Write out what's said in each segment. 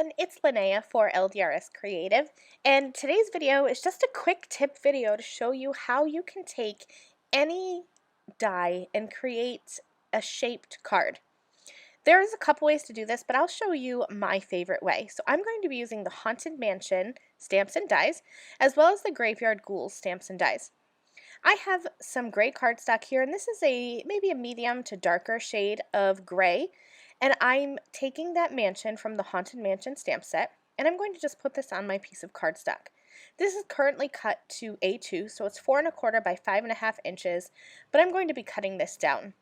everyone, it's Lynnea for LDRS Creative, and today's video is just a quick tip video to show you how you can take any die and create a shaped card. There's a couple ways to do this, but I'll show you my favorite way. So I'm going to be using the Haunted Mansion stamps and dies, as well as the Graveyard Ghouls stamps and dies. I have some gray cardstock here, and this is maybe a medium to darker shade of gray. And I'm taking that mansion from the Haunted Mansion stamp set, and I'm going to just put this on my piece of cardstock. This is currently cut to A2, so it's 4 1/4 by 5 1/2 inches, but I'm going to be cutting this down.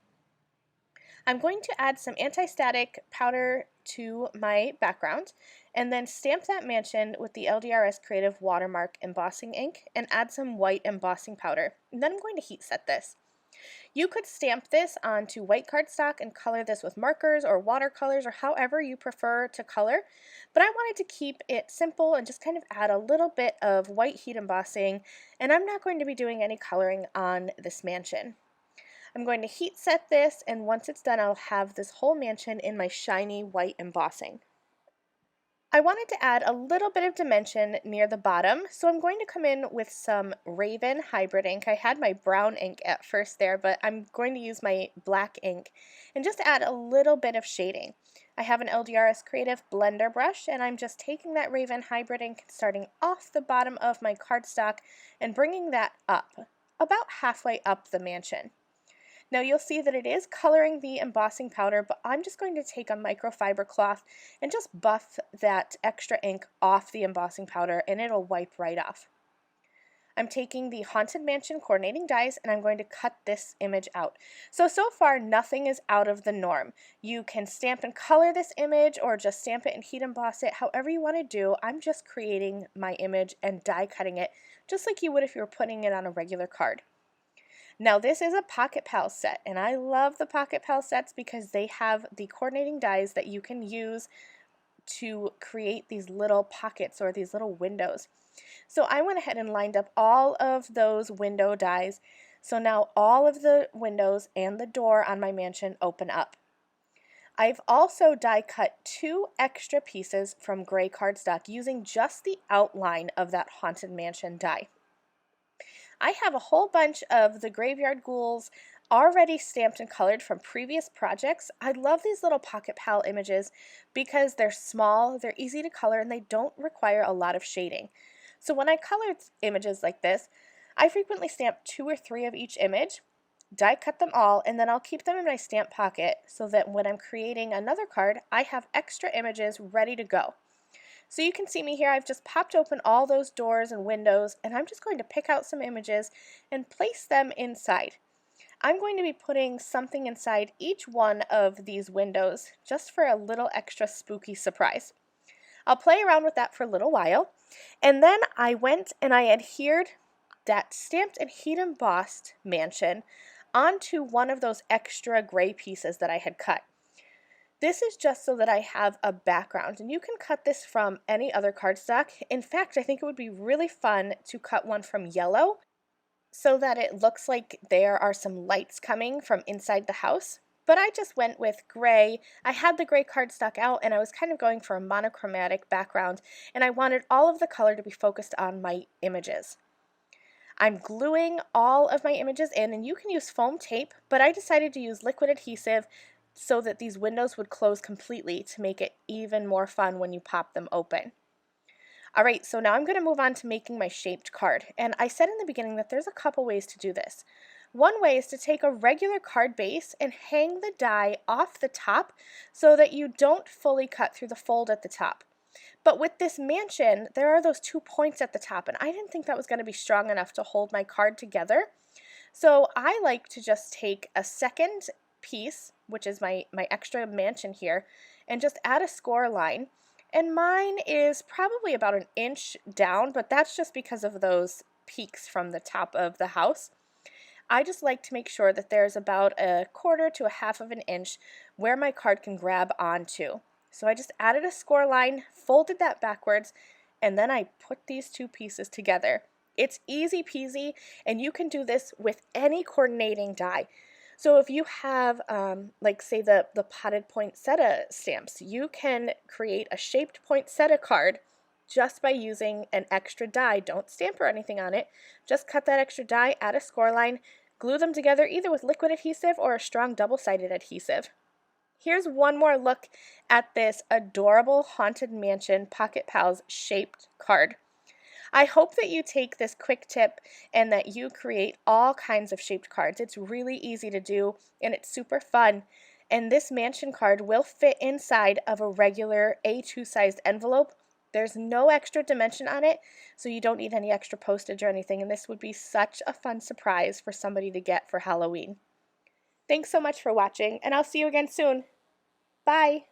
I'm going to add some anti-static powder to my background, and then stamp that mansion with the LDRS Creative Watermark embossing ink, and add some white embossing powder. And then I'm going to heat set this. You could stamp this onto white cardstock and color this with markers or watercolors or however you prefer to color, but I wanted to keep it simple and just kind of add a little bit of white heat embossing, and I'm not going to be doing any coloring on this mansion. I'm going to heat set this, and once it's done I'll have this whole mansion in my shiny white embossing. I wanted to add a little bit of dimension near the bottom, so I'm going to come in with some Raven hybrid ink. I had my brown ink at first there, but I'm going to use my black ink and just add a little bit of shading. I have an LDRS Creative blender brush, and I'm just taking that Raven hybrid ink, starting off the bottom of my cardstock and bringing that up, about halfway up the mansion. Now you'll see that it is coloring the embossing powder, but I'm just going to take a microfiber cloth and just buff that extra ink off the embossing powder, and it'll wipe right off. I'm taking the Haunted Mansion coordinating dies, and I'm going to cut this image out. So far nothing is out of the norm. You can stamp and color this image or just stamp it and heat emboss it, however you want to do. I'm just creating my image and die cutting it just like you would if you were putting it on a regular card. Now this is a Pocket Pal set, and I love the Pocket Pal sets because they have the coordinating dies that you can use to create these little pockets or these little windows. So I went ahead and lined up all of those window dies, so now all of the windows and the door on my mansion open up. I've also die cut 2 extra pieces from gray cardstock using just the outline of that Haunted Mansion die. I have a whole bunch of the Graveyard Ghouls already stamped and colored from previous projects. I love these little Pocket Pal images because they're small, they're easy to color, and they don't require a lot of shading. So when I color images like this, I frequently stamp 2 or 3 of each image, die cut them all, and then I'll keep them in my stamp pocket so that when I'm creating another card, I have extra images ready to go. So you can see me here, I've just popped open all those doors and windows, and I'm just going to pick out some images and place them inside. I'm going to be putting something inside each one of these windows just for a little extra spooky surprise. I'll play around with that for a little while, and then I went and I adhered that stamped and heat embossed mansion onto one of those extra gray pieces that I had cut. This is just so that I have a background, and you can cut this from any other cardstock. In fact, I think it would be really fun to cut one from yellow so that it looks like there are some lights coming from inside the house. But I just went with gray. I had the gray cardstock out, and I was kind of going for a monochromatic background, and I wanted all of the color to be focused on my images. I'm gluing all of my images in, and you can use foam tape, but I decided to use liquid adhesive so that these windows would close completely to make it even more fun when you pop them open. Alright, so now I'm going to move on to making my shaped card, and I said in the beginning that there's a couple ways to do this. One way is to take a regular card base and hang the die off the top so that you don't fully cut through the fold at the top. But with this mansion, there are those 2 points at the top, and I didn't think that was going to be strong enough to hold my card together. So I like to just take a second piece, which is my extra mansion here, and just add a score line. And mine is probably about 1 inch down, but that's just because of those peaks from the top of the house. I just like to make sure that there's about 1/4 to 1/2 of an inch where my card can grab onto. So I just added a score line, folded that backwards, and then I put these 2 pieces together. It's easy peasy, and you can do this with any coordinating die. So if you have, like say the potted poinsettia stamps, you can create a shaped poinsettia card just by using an extra die. Don't stamp or anything on it. Just cut that extra die, add a score line, glue them together either with liquid adhesive or a strong double-sided adhesive. Here's one more look at this adorable Haunted Mansion Pocket Pals shaped card. I hope that you take this quick tip and that you create all kinds of shaped cards. It's really easy to do and it's super fun. And this mansion card will fit inside of a regular A2 sized envelope. There's no extra dimension on it, so you don't need any extra postage or anything. And this would be such a fun surprise for somebody to get for Halloween. Thanks so much for watching, and I'll see you again soon. Bye!